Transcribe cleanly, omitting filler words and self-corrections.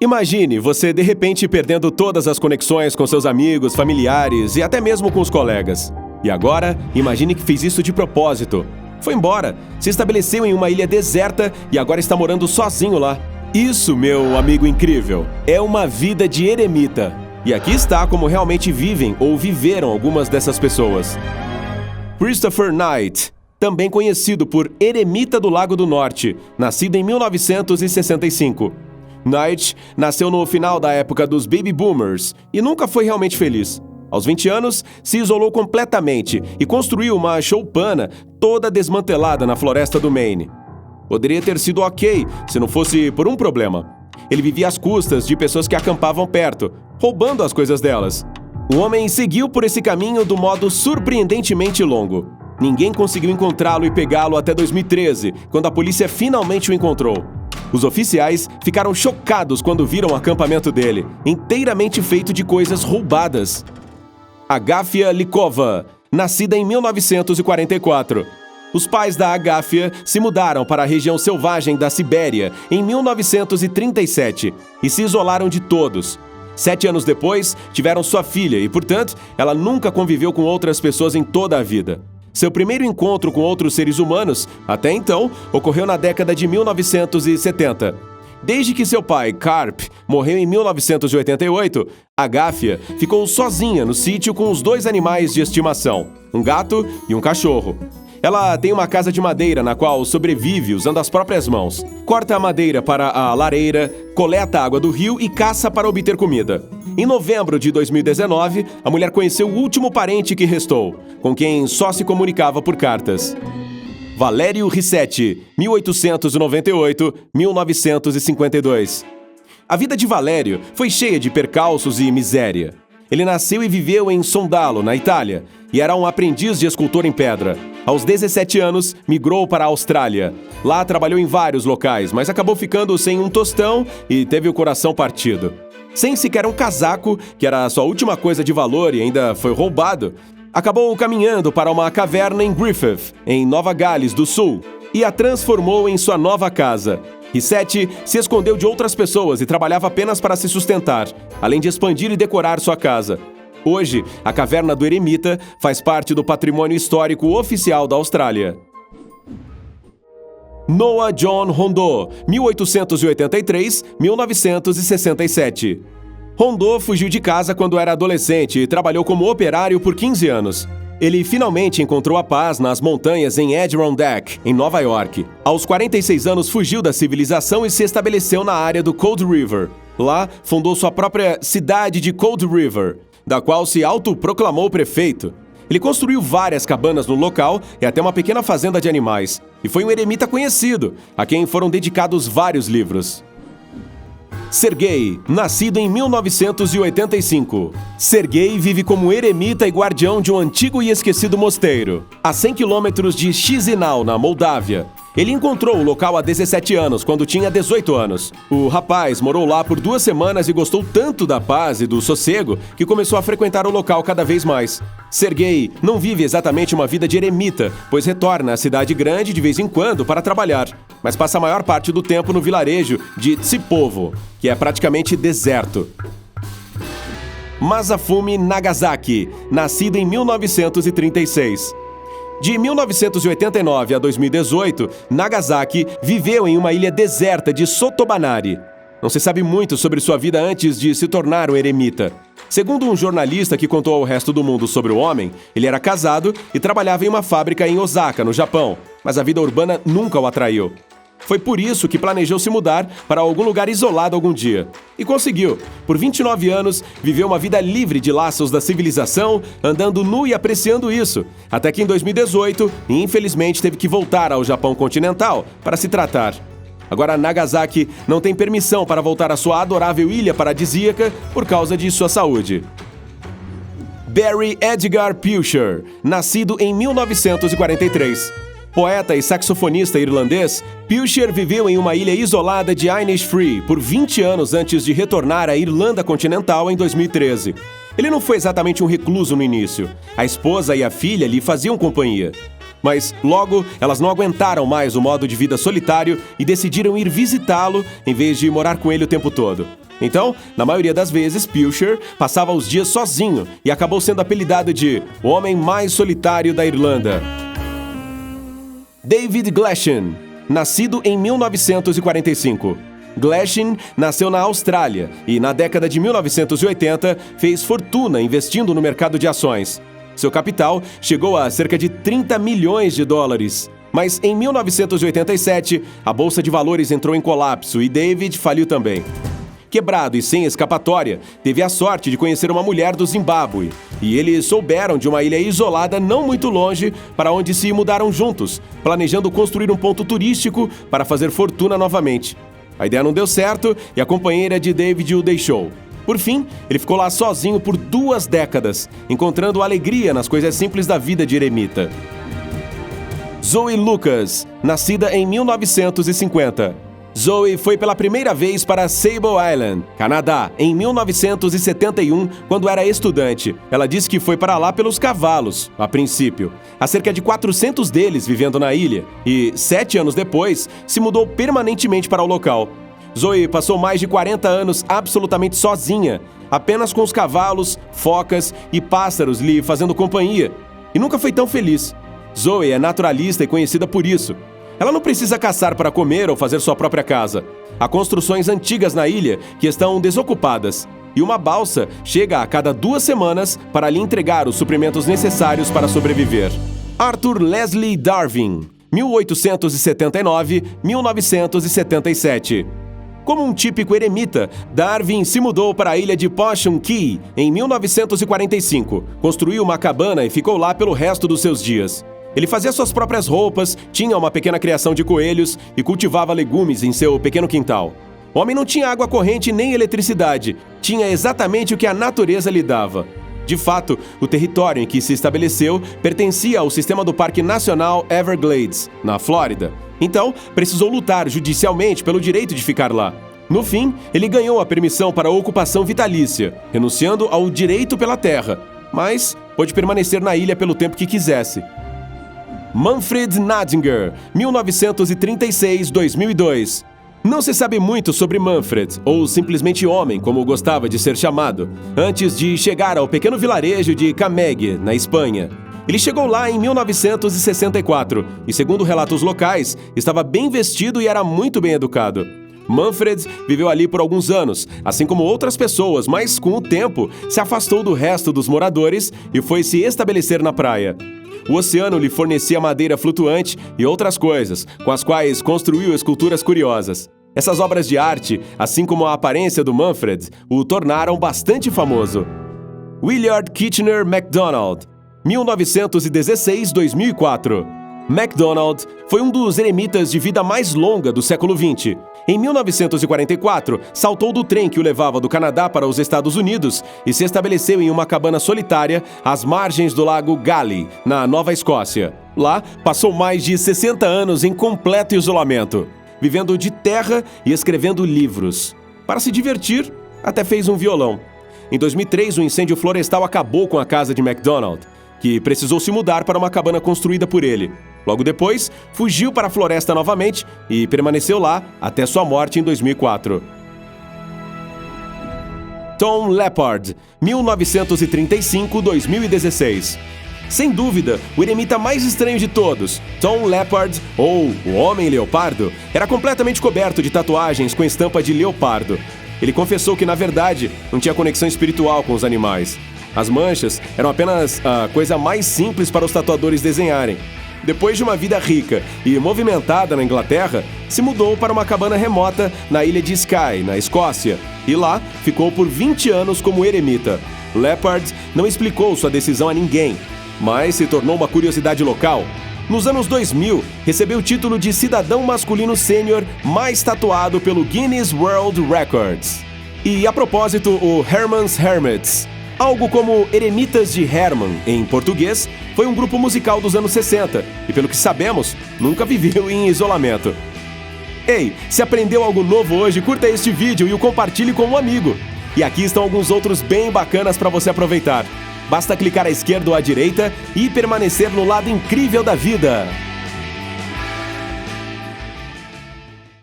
Imagine você de repente perdendo todas as conexões com seus amigos, familiares e até mesmo com os colegas. E agora, imagine que fez isso de propósito. Foi embora, se estabeleceu em uma ilha deserta e agora está morando sozinho lá. Isso, meu amigo incrível, é uma vida de eremita. E aqui está como realmente vivem ou viveram algumas dessas pessoas. Christopher Knight, também conhecido por Eremita do Lago do Norte, nascido em 1965. Knight nasceu no final da época dos Baby Boomers e nunca foi realmente feliz. Aos 20 anos, se isolou completamente e construiu uma choupana toda desmantelada na floresta do Maine. Poderia ter sido ok se não fosse por um problema. Ele vivia às custas de pessoas que acampavam perto, roubando as coisas delas. O homem seguiu por esse caminho do modo surpreendentemente longo. Ninguém conseguiu encontrá-lo e pegá-lo até 2013, quando a polícia finalmente o encontrou. Os oficiais ficaram chocados quando viram o acampamento dele, inteiramente feito de coisas roubadas. Agafia Likova, nascida em 1944. Os pais da Agafia se mudaram para a região selvagem da Sibéria em 1937 e se isolaram de todos. 7 anos depois, tiveram sua filha e, portanto, ela nunca conviveu com outras pessoas em toda a vida. Seu primeiro encontro com outros seres humanos, até então, ocorreu na década de 1970. Desde que seu pai, Karp, morreu em 1988, Agafia ficou sozinha no sítio com os 2 animais de estimação, um gato e um cachorro. Ela tem uma casa de madeira na qual sobrevive usando as próprias mãos. Corta a madeira para a lareira, coleta a água do rio e caça para obter comida. Em novembro de 2019, a mulher conheceu o último parente que restou, com quem só se comunicava por cartas. Valério Rissetti, 1898-1952. A vida de Valério foi cheia de percalços e miséria. Ele nasceu e viveu em Sondalo, na Itália, e era um aprendiz de escultor em pedra. Aos 17 anos, migrou para a Austrália. Lá trabalhou em vários locais, mas acabou ficando sem um tostão e teve o coração partido. Sem sequer um casaco, que era a sua última coisa de valor e ainda foi roubado, acabou caminhando para uma caverna em Griffith, em Nova Gales do Sul, e a transformou em sua nova casa. Rissetti se escondeu de outras pessoas e trabalhava apenas para se sustentar, além de expandir e decorar sua casa. Hoje, a Caverna do Eremita faz parte do patrimônio histórico oficial da Austrália. Noah John Rondeau, 1883-1967. Rondeau fugiu de casa quando era adolescente e trabalhou como operário por 15 anos. Ele finalmente encontrou a paz nas montanhas em Adirondack, em Nova York. Aos 46 anos, fugiu da civilização e se estabeleceu na área do Cold River. Lá, fundou sua própria cidade de Cold River, da qual se autoproclamou prefeito. Ele construiu várias cabanas no local e até uma pequena fazenda de animais. E foi um eremita conhecido, a quem foram dedicados vários livros. Sergei, nascido em 1985. Sergei vive como eremita e guardião de um antigo e esquecido mosteiro, a 100 quilômetros de Chisinau, na Moldávia. Ele encontrou o local há 17 anos, quando tinha 18 anos. O rapaz morou lá por 2 semanas e gostou tanto da paz e do sossego que começou a frequentar o local cada vez mais. Sergei não vive exatamente uma vida de eremita, pois retorna à cidade grande de vez em quando para trabalhar, mas passa a maior parte do tempo no vilarejo de Tsipovo, que é praticamente deserto. Masafumi Nagasaki, nascido em 1936. De 1989 a 2018, Nagasaki viveu em uma ilha deserta de Sotobanari. Não se sabe muito sobre sua vida antes de se tornar um eremita. Segundo um jornalista que contou ao resto do mundo sobre o homem, ele era casado e trabalhava em uma fábrica em Osaka, no Japão, mas a vida urbana nunca o atraiu. Foi por isso que planejou se mudar para algum lugar isolado algum dia. E conseguiu. Por 29 anos, viveu uma vida livre de laços da civilização, andando nu e apreciando isso. Até que em 2018, infelizmente, teve que voltar ao Japão continental para se tratar. Agora, Nagasaki não tem permissão para voltar à sua adorável ilha paradisíaca por causa de sua saúde. Barry Edgar Pilcher, nascido em 1943. Poeta e saxofonista irlandês, Pilcher viveu em uma ilha isolada de Innisfree por 20 anos antes de retornar à Irlanda continental em 2013. Ele não foi exatamente um recluso no início. A esposa e a filha lhe faziam companhia. Mas logo elas não aguentaram mais o modo de vida solitário e decidiram ir visitá-lo em vez de morar com ele o tempo todo. Então, na maioria das vezes, Pilcher passava os dias sozinho e acabou sendo apelidado de o homem mais solitário da Irlanda. David Glasheen, nascido em 1945. Glasheen nasceu na Austrália e, na década de 1980, fez fortuna investindo no mercado de ações. Seu capital chegou a cerca de 30 milhões de dólares. Mas em 1987, a Bolsa de Valores entrou em colapso e David faliu também. Quebrado e sem escapatória, teve a sorte de conhecer uma mulher do Zimbábue. E eles souberam de uma ilha isolada não muito longe para onde se mudaram juntos, planejando construir um ponto turístico para fazer fortuna novamente. A ideia não deu certo e a companheira de David o deixou. Por fim, ele ficou lá sozinho por 2 décadas, encontrando alegria nas coisas simples da vida de eremita. Zoe Lucas, nascida em 1950. Zoe foi pela primeira vez para Sable Island, Canadá, em 1971, quando era estudante. Ela disse que foi para lá pelos cavalos, a princípio. Há cerca de 400 deles vivendo na ilha, e 7 anos depois, se mudou permanentemente para o local. Zoe passou mais de 40 anos absolutamente sozinha, apenas com os cavalos, focas e pássaros lhe fazendo companhia. E nunca foi tão feliz. Zoe é naturalista e conhecida por isso. Ela não precisa caçar para comer ou fazer sua própria casa. Há construções antigas na ilha que estão desocupadas. E uma balsa chega a cada 2 semanas para lhe entregar os suprimentos necessários para sobreviver. Arthur Leslie Darvin, 1879-1977. Como um típico eremita, Darwin se mudou para a ilha de Possum Key em 1945, construiu uma cabana e ficou lá pelo resto dos seus dias. Ele fazia suas próprias roupas, tinha uma pequena criação de coelhos e cultivava legumes em seu pequeno quintal. O homem não tinha água corrente nem eletricidade, tinha exatamente o que a natureza lhe dava. De fato, o território em que se estabeleceu pertencia ao sistema do Parque Nacional Everglades, na Flórida. Então, precisou lutar judicialmente pelo direito de ficar lá. No fim, ele ganhou a permissão para a ocupação vitalícia, renunciando ao direito pela terra, mas pôde permanecer na ilha pelo tempo que quisesse. Manfred Nadinger, 1936-2002. Não se sabe muito sobre Manfred, ou simplesmente homem, como gostava de ser chamado, antes de chegar ao pequeno vilarejo de Camegg, na Espanha. Ele chegou lá em 1964 e, segundo relatos locais, estava bem vestido e era muito bem educado. Manfred viveu ali por alguns anos, assim como outras pessoas, mas com o tempo se afastou do resto dos moradores e foi se estabelecer na praia. O oceano lhe fornecia madeira flutuante e outras coisas, com as quais construiu esculturas curiosas. Essas obras de arte, assim como a aparência do Manfred, o tornaram bastante famoso. Willard Kitchener MacDonald, 1916-2004. MacDonald foi um dos eremitas de vida mais longa do século XX. Em 1944, saltou do trem que o levava do Canadá para os Estados Unidos e se estabeleceu em uma cabana solitária às margens do lago Gally, na Nova Escócia. Lá, passou mais de 60 anos em completo isolamento, vivendo de terra e escrevendo livros. Para se divertir, até fez um violão. Em 2003, um incêndio florestal acabou com a casa de MacDonald, que precisou se mudar para uma cabana construída por ele. Logo depois, fugiu para a floresta novamente e permaneceu lá até sua morte em 2004. Tom Leppard, 1935-2016. Sem dúvida, o eremita mais estranho de todos, Tom Leppard, ou o Homem Leopardo, era completamente coberto de tatuagens com estampa de leopardo. Ele confessou que, na verdade, não tinha conexão espiritual com os animais. As manchas eram apenas a coisa mais simples para os tatuadores desenharem. Depois de uma vida rica e movimentada na Inglaterra, se mudou para uma cabana remota na ilha de Skye, na Escócia, e lá ficou por 20 anos como eremita. Leppard não explicou sua decisão a ninguém, mas se tornou uma curiosidade local. Nos anos 2000, recebeu o título de cidadão masculino sênior mais tatuado pelo Guinness World Records. E, a propósito, o Herman's Hermits, algo como Eremitas de Herman, em português, foi um grupo musical dos anos 60 e, pelo que sabemos, nunca viveu em isolamento. Ei, se aprendeu algo novo hoje, curta este vídeo e o compartilhe com um amigo. E aqui estão alguns outros bem bacanas para você aproveitar. Basta clicar à esquerda ou à direita e permanecer no lado incrível da vida.